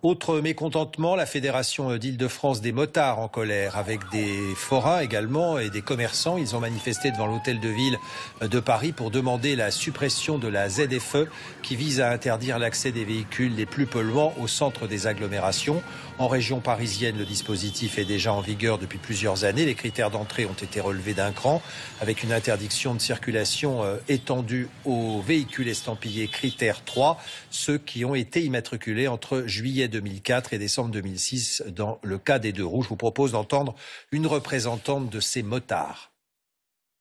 Autre mécontentement, la Fédération d'Île-de-France des motards en colère, avec des forains également et des commerçants. Ils ont manifesté devant l'hôtel de ville de Paris pour demander la suppression de la ZFE qui vise à interdire l'accès des véhicules les plus polluants au centre des agglomérations. En région parisienne, le dispositif est déjà en vigueur depuis plusieurs années. Les critères d'entrée ont été relevés d'un cran avec une interdiction de circulation étendue aux véhicules estampillés critère 3, ceux qui ont été immatriculés entre juillet 2004 et décembre 2006 dans le cas des deux roues. Je vous propose d'entendre une représentante de ces motards.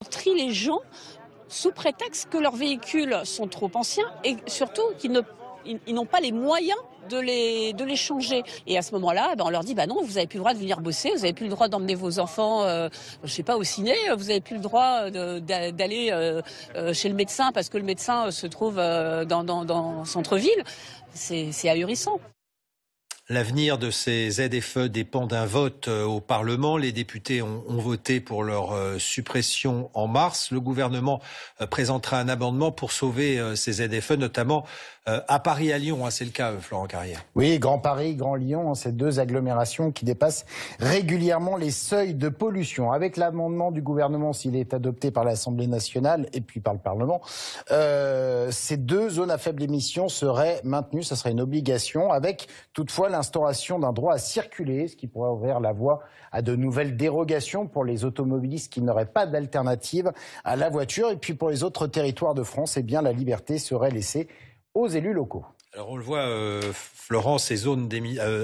On trie les gens sous prétexte que leurs véhicules sont trop anciens et surtout qu'ils n'ont pas les moyens de les changer. Et à ce moment-là, on leur dit non, vous n'avez plus le droit de venir bosser, vous n'avez plus le droit d'emmener vos enfants, je sais pas, au ciné, vous n'avez plus le droit d'aller chez le médecin parce que le médecin se trouve dans centre-ville. C'est ahurissant. L'avenir de ces ZFE dépend d'un vote au Parlement. Les députés ont voté pour leur suppression en mars. Le gouvernement présentera un amendement pour sauver ces ZFE, notamment à Paris et à Lyon. C'est le cas, Florent Carrière. Oui, Grand Paris, Grand Lyon, ces deux agglomérations qui dépassent régulièrement les seuils de pollution. Avec l'amendement du gouvernement, s'il est adopté par l'Assemblée nationale et puis par le Parlement, ces deux zones à faible émission seraient maintenues. Ça serait une obligation, avec toutefois l'instauration d'un droit à circuler, ce qui pourrait ouvrir la voie à de nouvelles dérogations pour les automobilistes qui n'auraient pas d'alternative à la voiture. Et puis pour les autres territoires de France, la liberté serait laissée aux élus locaux. Alors on le voit, Florent, ces zones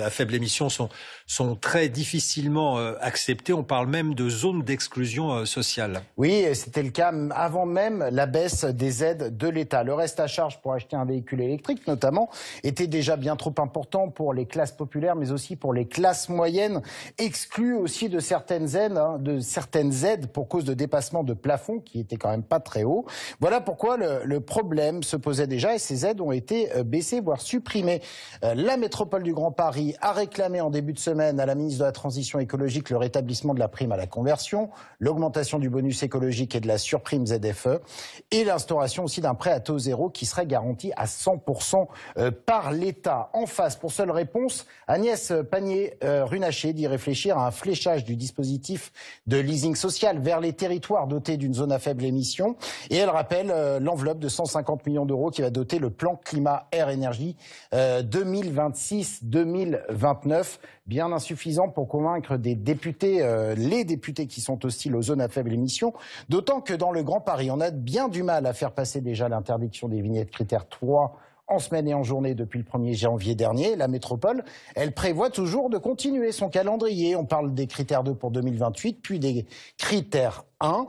à faible émission sont très difficilement acceptées. On parle même de zones d'exclusion sociale. Oui, c'était le cas avant même la baisse des aides de l'État. Le reste à charge pour acheter un véhicule électrique, notamment, était déjà bien trop important pour les classes populaires, mais aussi pour les classes moyennes, exclues aussi de certaines aides pour cause de dépassement de plafond qui était quand même pas très haut. Voilà pourquoi le problème se posait déjà et ces aides ont été baissées, voire supprimées. La métropole du Grand Paris a réclamé en début de semaine à la ministre de la Transition écologique le rétablissement de la prime à la conversion, l'augmentation du bonus écologique et de la surprime ZFE et l'instauration aussi d'un prêt à taux zéro qui serait garanti à 100% par l'État. En face, pour seule réponse, Agnès Pannier-Runacher dit réfléchir à un fléchage du dispositif de leasing social vers les territoires dotés d'une zone à faible émission et elle rappelle l'enveloppe de 150 millions d'euros qui va doter le plan climat air énergie 2026-2029, bien insuffisant pour convaincre les députés qui sont hostiles aux zones à faible émission, d'autant que dans le Grand Paris, on a bien du mal à faire passer déjà l'interdiction des vignettes critères 3 en semaine et en journée depuis le 1er janvier dernier. La métropole, elle prévoit toujours de continuer son calendrier. On parle des critères 2 pour 2028, puis des critères 1.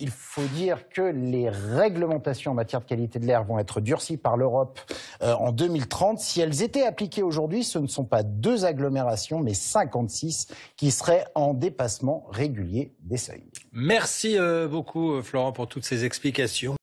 Il faut dire que les réglementations en matière de qualité de l'air vont être durcies par l'Europe en 2030. Si elles étaient appliquées aujourd'hui, ce ne sont pas 2 agglomérations, mais 56 qui seraient en dépassement régulier des seuils. Merci beaucoup, Florent, pour toutes ces explications.